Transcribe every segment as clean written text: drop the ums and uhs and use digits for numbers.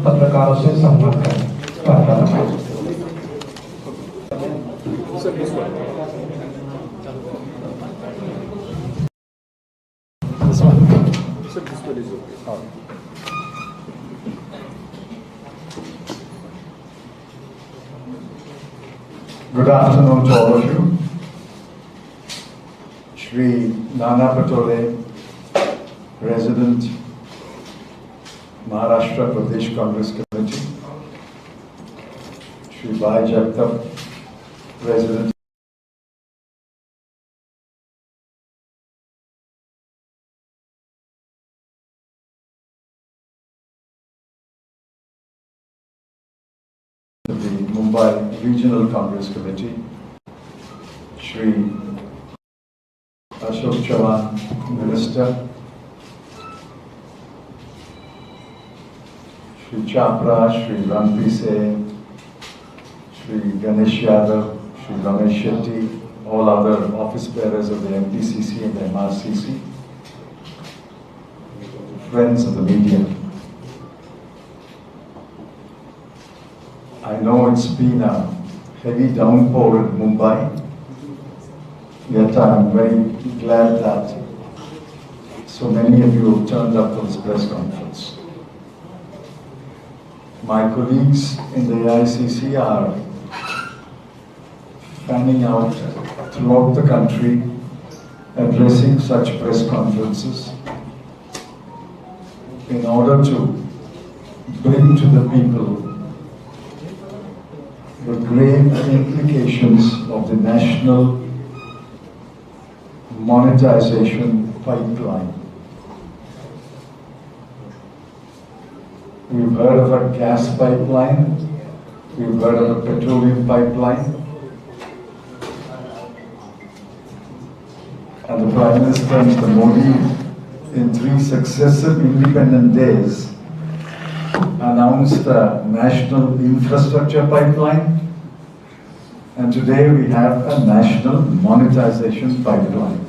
पत्रकारों से संपर्क करता रहा। Good afternoon to all of you. Shri Nana Patole, President, Maharashtra Pradesh Congress Committee. Shri Bhai Jagtap, President, of the Mumbai Regional Congress Committee. Shri Ashok Chavan, Minister. Shri Chapra, Shri Ranpi Sen, Shri Ganesh Yadav, Shri Ramesh Shetty, all other office bearers of the MPCC and the MRCC, friends of the media. I know it's been a heavy downpour in Mumbai, yet I'm very glad that so many of you have turned up for this press conference. My colleagues in the AICC are fanning out throughout the country, addressing such press conferences in order to bring to the people the grave implications of the national monetization pipeline. We've heard of a gas pipeline, we've heard of a petroleum pipeline, and the Prime Minister, Mr. Modi, in 3 successive independent days, announced a national infrastructure pipeline, and today we have a national monetization pipeline.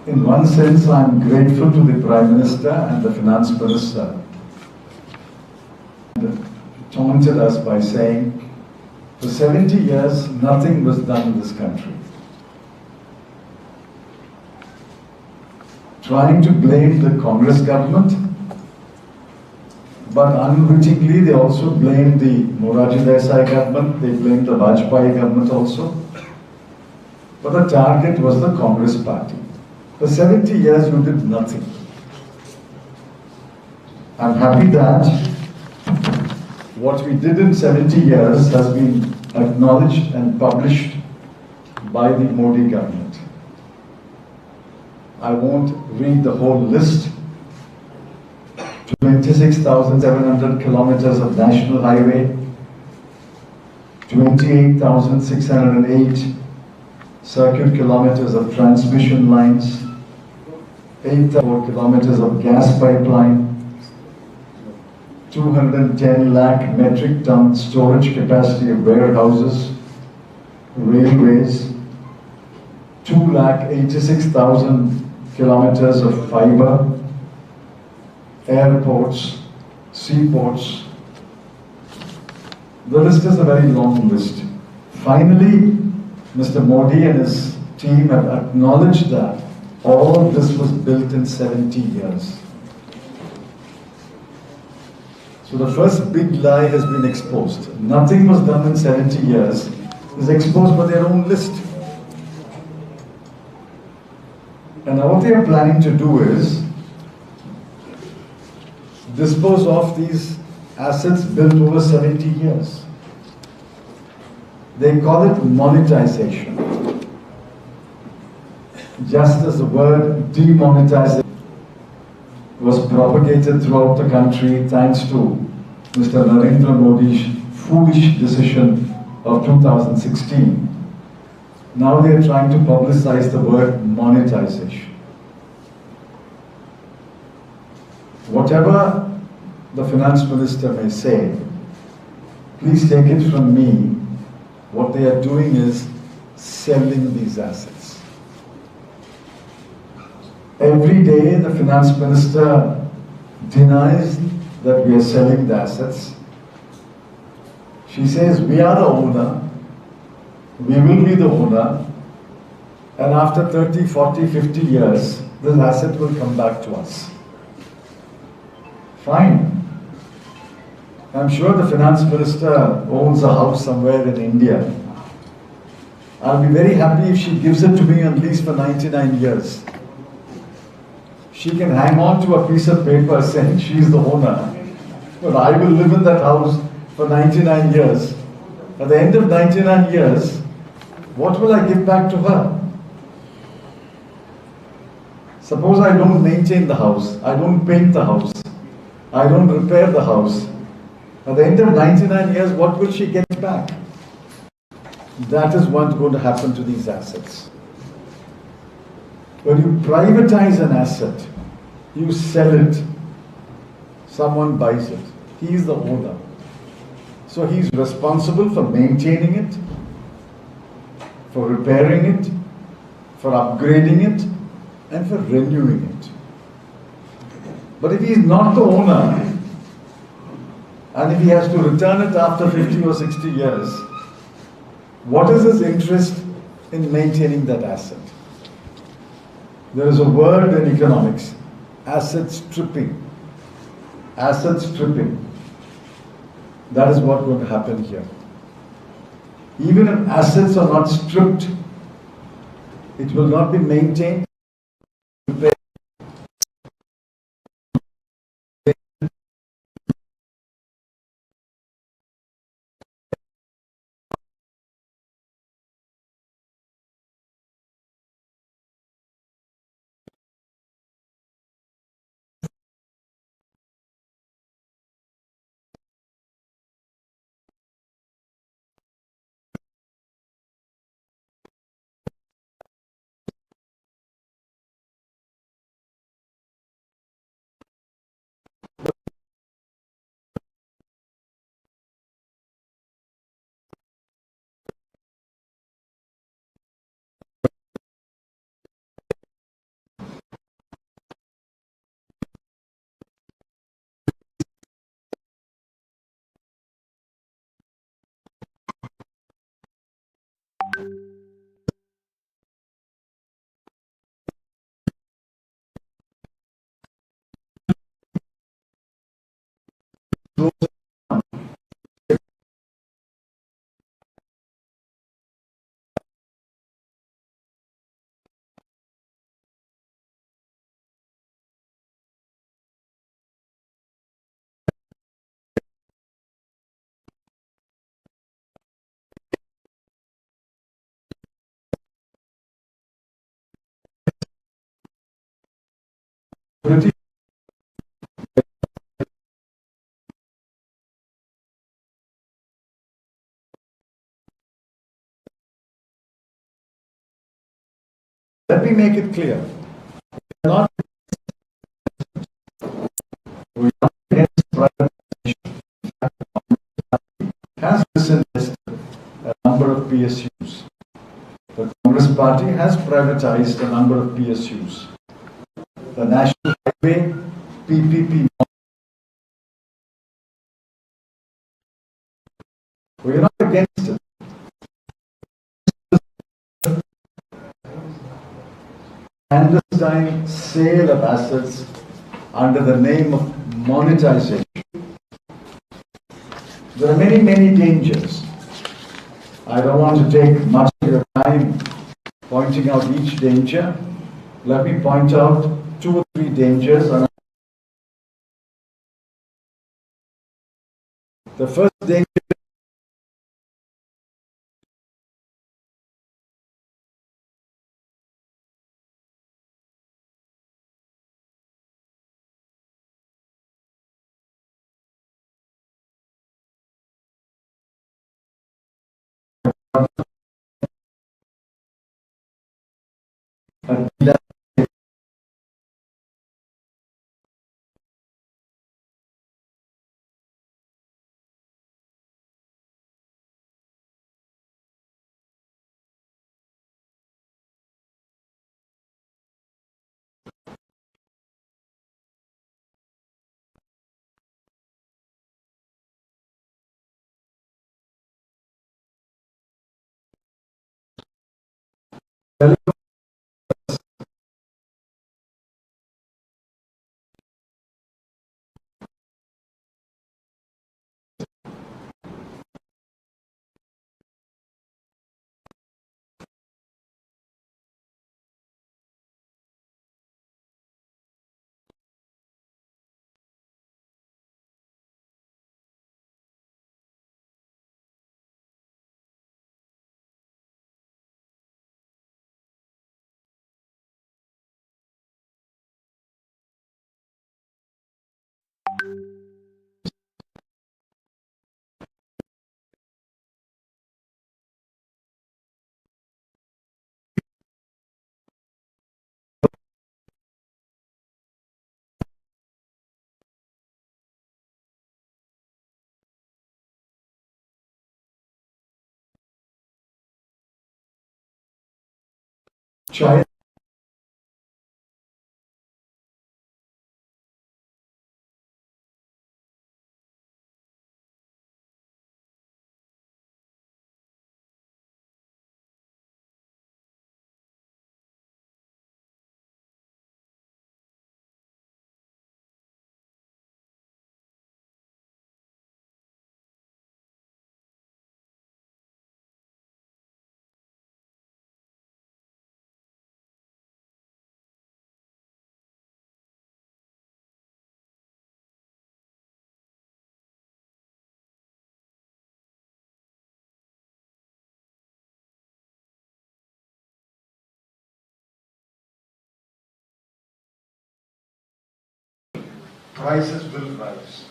In one sense, I am grateful to the Prime Minister and the Finance Minister. They taunted us by saying, for 70 years, nothing was done in this country. Trying to blame the Congress government, but unwittingly they also blamed the Morarji Desai government, they blamed the Vajpayee government also. But the target was the Congress party. For 70 years you did nothing. I'm happy that what we did in 70 years has been acknowledged and published by the Modi government. I won't read the whole list. 26,700 kilometers of national highway, 28,608 circuit kilometers of transmission lines, 8,000 kilometers of gas pipeline, 210 lakh metric ton storage capacity of warehouses, railways, 2,86,000 kilometers of fiber, airports, seaports. The list is a very long list. Finally, Mr. Modi and his team have acknowledged that all this was built in 70 years. So the first big lie has been exposed. Nothing was done in 70 years. It is exposed by their own list. And now what they are planning to do is dispose of these assets built over 70 years. They call it monetization. Just as the word demonetization was propagated throughout the country thanks to Mr. Narendra Modi's foolish decision of 2016, now they are trying to publicize the word monetization. Whatever the Finance Minister may say, please take it from me, what they are doing is selling these assets. Every day the finance minister denies that we are selling the assets. She says we are the owner, we will be the owner, and after 30, 40, 50 years, this asset will come back to us. Fine. I'm sure the finance minister owns a house somewhere in India. I'll be very happy if she gives it to me at least for 99 years. She can hang on to a piece of paper saying she's the owner. But I will live in that house for 99 years. At the end of 99 years, what will I give back to her? Suppose I don't maintain the house, I don't paint the house, I don't repair the house. At the end of 99 years, what will she get back? That is what's going to happen to these assets. When you privatize an asset, you sell it, someone buys it. He is the owner. So he is responsible for maintaining it, for repairing it, for upgrading it, and for renewing it. But if he is not the owner, and if he has to return it after 50 or 60 years, what is his interest in maintaining that asset? There is a word in economics, asset stripping. Asset stripping. That is what's going to happen here. Even if assets are not stripped, it will not be maintained. Let me make it clear. We are not against privatization. Has disinvested a number of PSUs. The Congress Party has privatized a number of PSUs. The National Highway, PPP. We are not against it. Clandestine sale of assets under the name of monetization. There are many, many dangers. I don't want to take much of your time pointing out each danger. Let me point out 2 or 3 dangers. The first danger China. Prices will rise.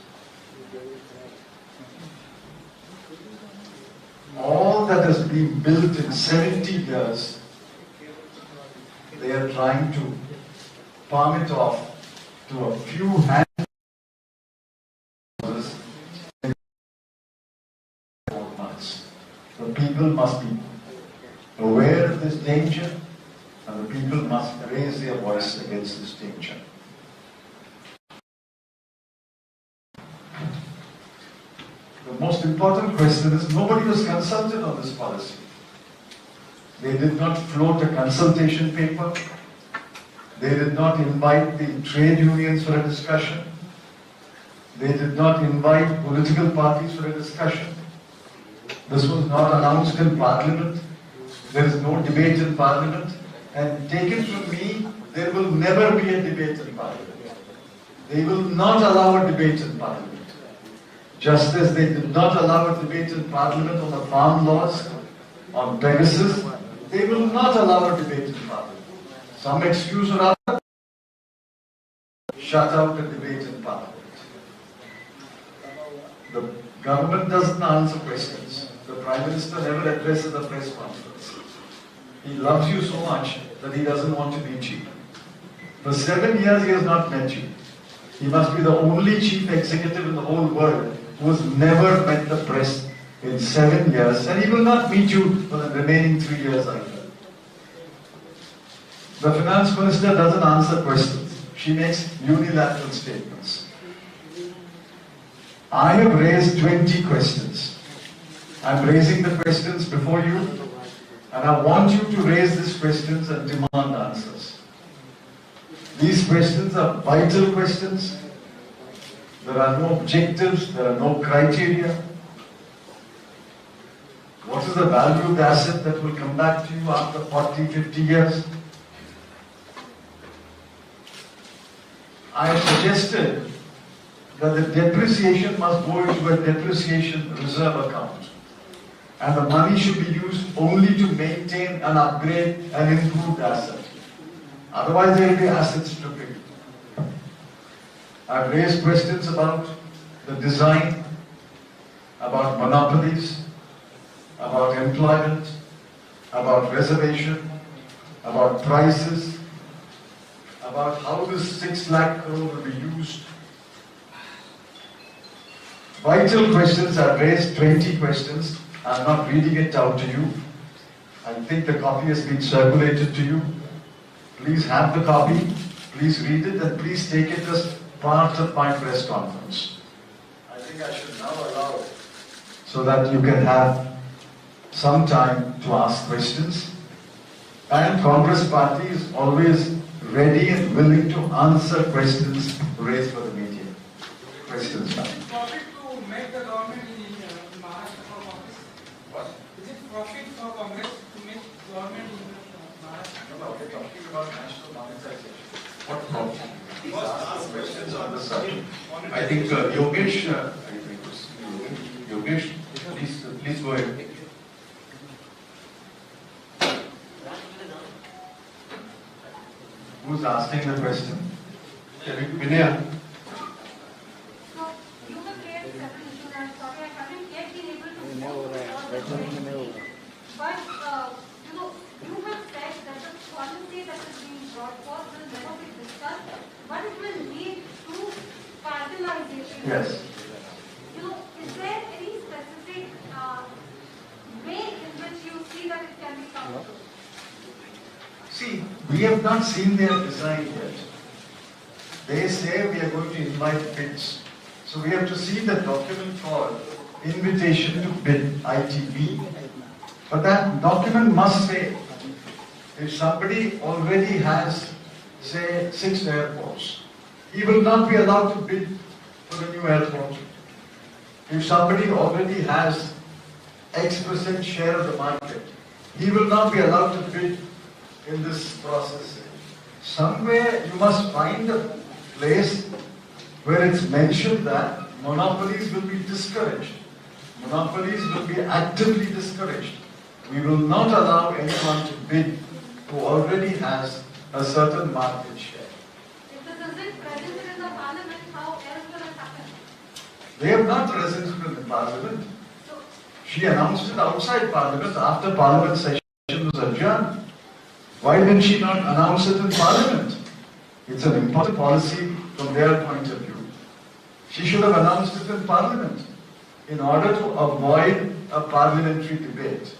All that has been built in 70 years, they are trying to palm it off to a few handfuls in 4 months. The people must be aware of this danger, and the people must raise their voice against this danger. The most important question is, nobody was consulted on this policy. They did not float a consultation paper. They did not invite the trade unions for a discussion. They did not invite political parties for a discussion. This was not announced in Parliament. There is no debate in Parliament. And take it from me, there will never be a debate in Parliament. They will not allow a debate in Parliament. Just as they did not allow a debate in Parliament on the farm laws, on Pegasus, they will not allow a debate in Parliament. Some excuse or other, shut out a debate in Parliament. The government doesn't answer questions. The Prime Minister never addresses a press conference. He loves you so much that he doesn't want to meet you. For 7 years he has not met you. He must be the only chief executive in the whole world who has never met the press in 7 years, and he will not meet you for the remaining 3 years either. The finance minister doesn't answer questions. She makes unilateral statements. I have raised 20 questions. I'm raising the questions before you, and I want you to raise these questions and demand answers. These questions are vital questions. There are no objectives, there are no criteria. What is the value of the asset that will come back to you after 40, 50 years? I have suggested that the depreciation must go into a depreciation reserve account. And the money should be used only to maintain and upgrade an improved asset. Otherwise there will be asset stripping. I've raised questions about the design, about monopolies, about employment, about reservation, about prices, about how this 6 lakh crore will be used. Vital questions. I've raised 20 questions. I'm not reading it out to you. I think the copy has been circulated to you. Please have the copy, please read it, and please take it as part of my press conference. I think I should now allow it so that you can have some time to ask questions. And Congress party is always ready and willing to answer questions raised by the media. Questions. Is it profit to make the government in Maharashtra for Congress? What? Is it profit for Congress to make government in Maharashtra? No, we're talking about national monetization. What profit? These are the questions on the subject. I think Yogesh, Yogesh, please go ahead. Who's asking the question? Vinaya. So, you have raised several issues. I'm sorry, I haven't yet been able to go through. But, you have said that the policy that is being brought forth will never be discussed, but it will lead to marginalization. Yes. Is there any specific way in which you see that it can be covered? See, we have not seen their design yet. They say we are going to invite bids. So we have to see the document called Invitation to Bid, ITB. But that document must say, if somebody already has, say, 6 airports, he will not be allowed to bid for the new airport. If somebody already has X% share of the market, he will not be allowed to bid in this process. Somewhere you must find a place where it's mentioned that monopolies will be discouraged. Monopolies will be actively discouraged. We will not allow anyone to bid who already has a certain market share. If this isn't presented in the parliament, how else will it happen? They have not presented in the parliament. So, She announced it outside parliament after parliament session was adjourned. Why did she not announce it in parliament? It's an important policy from their point of view. She should have announced it in parliament in order to avoid a parliamentary debate.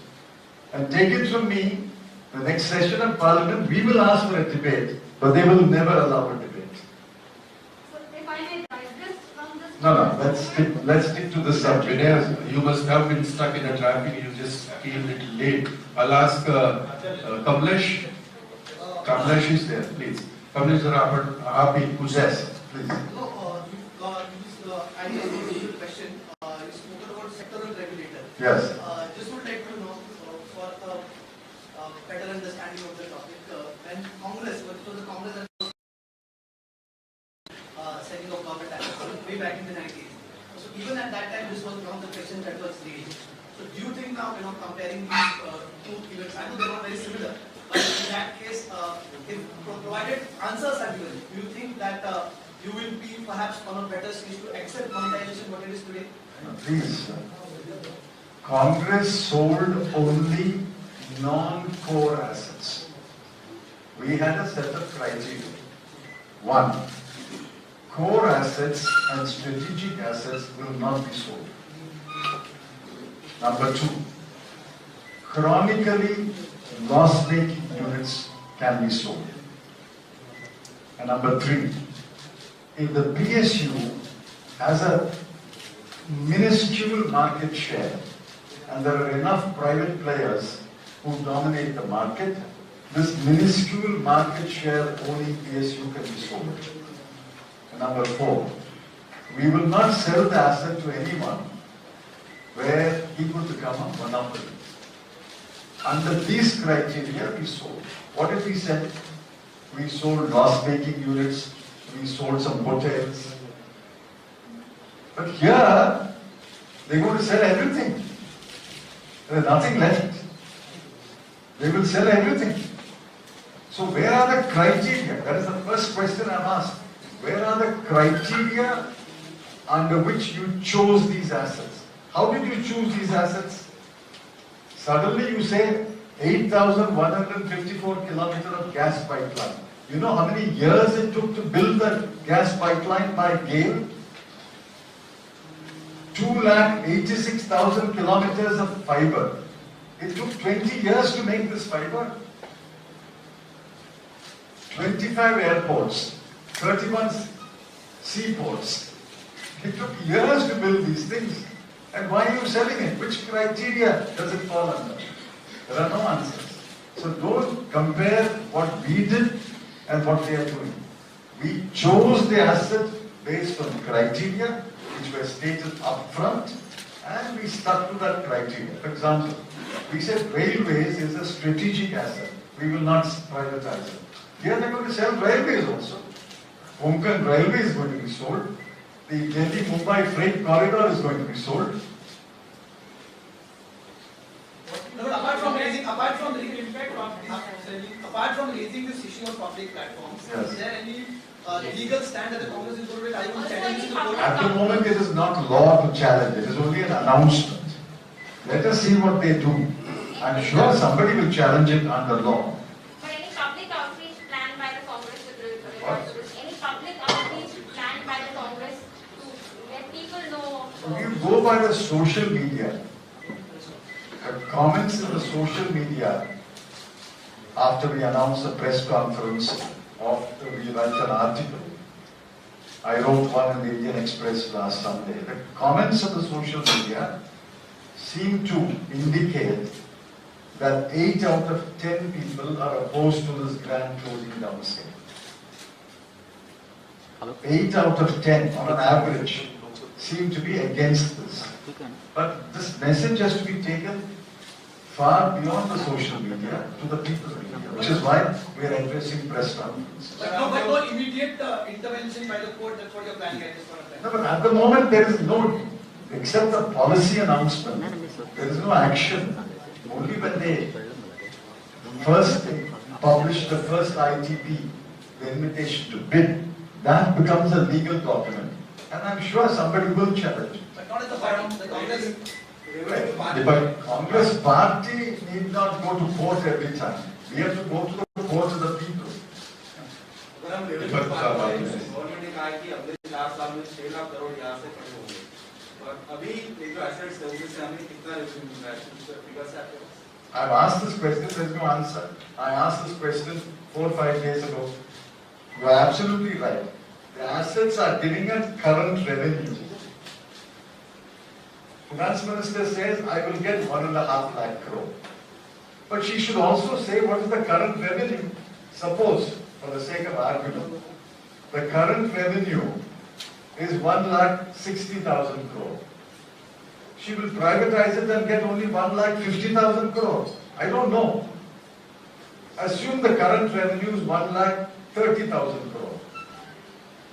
And take it from me, the next session of parliament, we will ask for a debate, but they will never allow a debate. so if I may digest from this. No, let's stick to the subject. Vinaya, you must have been stuck in a traffic, you just came a little late. I'll ask Kamlesh. Kamlesh is there, please. Kamlesh, aap hi kuch Yes, please. I have a question. You spoke about sectoral regulator. Yes. Just would like to know, for the better understanding of the topic, when Congress, what was the Congress that was setting up government acts way back in the 90s. So even at that time, this was one of the questions that was raised. So do you think now, comparing these two events, I know they are not very similar, but in that case, if provided answers are given, do you think that you will be perhaps on a better stage to accept monetization what it is today? Please. Congress sold only non-core assets. We had a set of criteria. 1. Core assets and strategic assets will not be sold. Number 2. Chronically loss-making units can be sold. And number 3. If the PSU has a minuscule market share and there are enough private players who dominate the market, this minuscule market share owning PSU can be sold. And number 4, we will not sell the asset to anyone where he could become a monopoly. Under these criteria, we sold. What did we sell? We sold loss-making units, we sold some hotels. But here, they're going to sell everything. There's nothing left. They will sell everything. So where are the criteria? That is the first question I'm asked. Where are the criteria under which you chose these assets? How did you choose these assets? Suddenly you say 8,154 kilometers of gas pipeline. You know how many years it took to build the gas pipeline by GAIL? 286,000 kilometers of fiber. It took 20 years to make this fiber. 25 airports, 31 seaports. It took years to build these things. And why are you selling it? Which criteria does it fall under? There are no answers. So don't compare what we did and what they are doing. We chose the asset based on criteria which were stated upfront, and we stuck to that criteria. For example, we said railways is a strategic asset. We will not privatize it. Here they're going to sell railways also. Konkan Railway is going to be sold. The Delhi-Mumbai freight corridor is going to be sold. No, but apart from raising this issue on public platforms, Yes. is there any legal stand that the Congress is going to take? Are you going to challenge the court? At the moment, it is not law to challenge. It is only an announcement. Let us see what they do. I'm sure somebody will challenge it under law. But any public outreach planned by the Congress with regard to this? Any public outreach planned by the Congress to let people know? If you go by the social media, the comments in the social media after we announced the press conference, after we write an article. I wrote one in the Indian Express last Sunday. The comments of the social media seem to indicate that 8 out of 10 people are opposed to this grand closing down sale. 8 out of 10 on an average seem to be against this. But this message has to be taken far beyond the social media to the people's media, which is why we are addressing press conferences. But no immediate intervention by the court, that's what you're planning at this point of time. No, but at the moment there is no, except a policy announcement, there is no action. Only when they first publish the first ITP, the invitation to bid, that becomes a legal document. And I'm sure somebody will challenge it. But not at the bottom, the Congress. But Congress party need not go to court every time. We have to go to the court of the people. Government ने कहा है कि अगले 4 साल में 6 लाख करोड़ यहाँ से खड़े होंगे, और अभी जो एसेट्स है उससे हमें कितना रेवेन्यू मिल रहा है, उसका फिगर से आपके पास? I've asked this question, there's no answer. I asked this question 4 or 5 days ago. You are absolutely right. The assets are giving us current revenue. Finance Minister says, I will get 1.5 lakh crore. But she should also say what is the current revenue. Suppose, for the sake of argument, the current revenue is 1,60,000 crore. She will privatize it and get only 1,50,000 crore. I don't know. Assume the current revenue is 1,30,000 crore.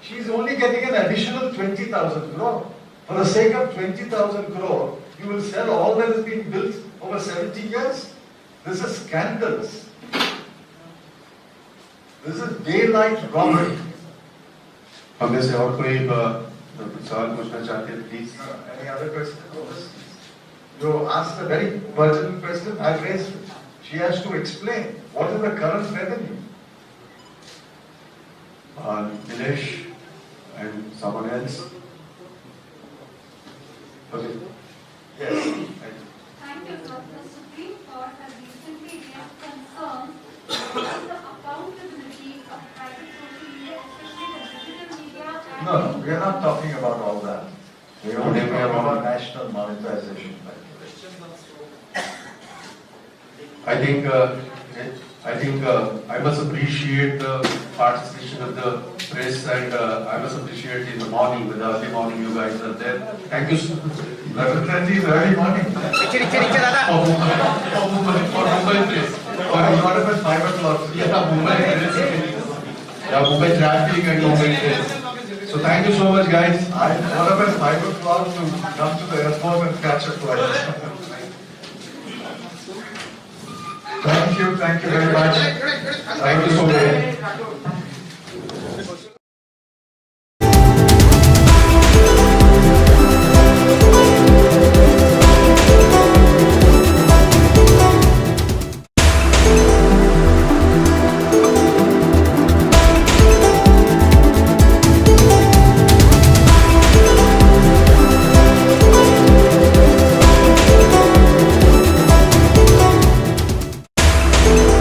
She is only getting an additional 20,000 crore. For the sake of 20,000 crore, you will sell all that has been built over 70 years? This is scandalous. This is daylight robbery. हम में से और कोई सवाल पूछना चाहते हैं please? Any other question? You asked a very pertinent question. I raised it. She has to explain what is the current revenue. Nilesh and someone else. Okay. Yes. Thank you, sir. The Supreme Court has recently raised concerns about the accountability of private social media, especially the digital media and... No, we are not talking about all that. We are only talking about national monetization. I think I must appreciate the participation of the press, and I must appreciate in the morning, the early morning you guys are there. Thank you. 11:30 is early morning. For Mumbai press. I got up at 5 o'clock. Yeah, Mumbai press. Yeah, Mumbai traffic and Mumbai press. So thank you so much, guys. I got up at 5 o'clock to come to the airport and catch a flight. Thank you very much. Thank you so much.